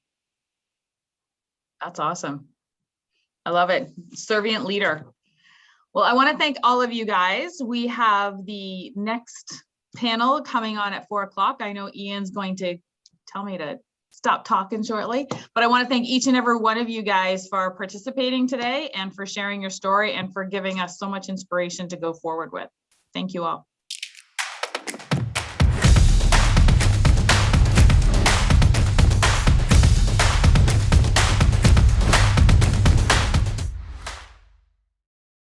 That's awesome. I love it. Servant leader. Well, I want to thank all of you guys. We have the next panel coming on at 4 o'clock. I know Ian's going to tell me to stop talking shortly, but I want to thank each and every one of you guys for participating today and for sharing your story and for giving us so much inspiration to go forward with. Thank you all.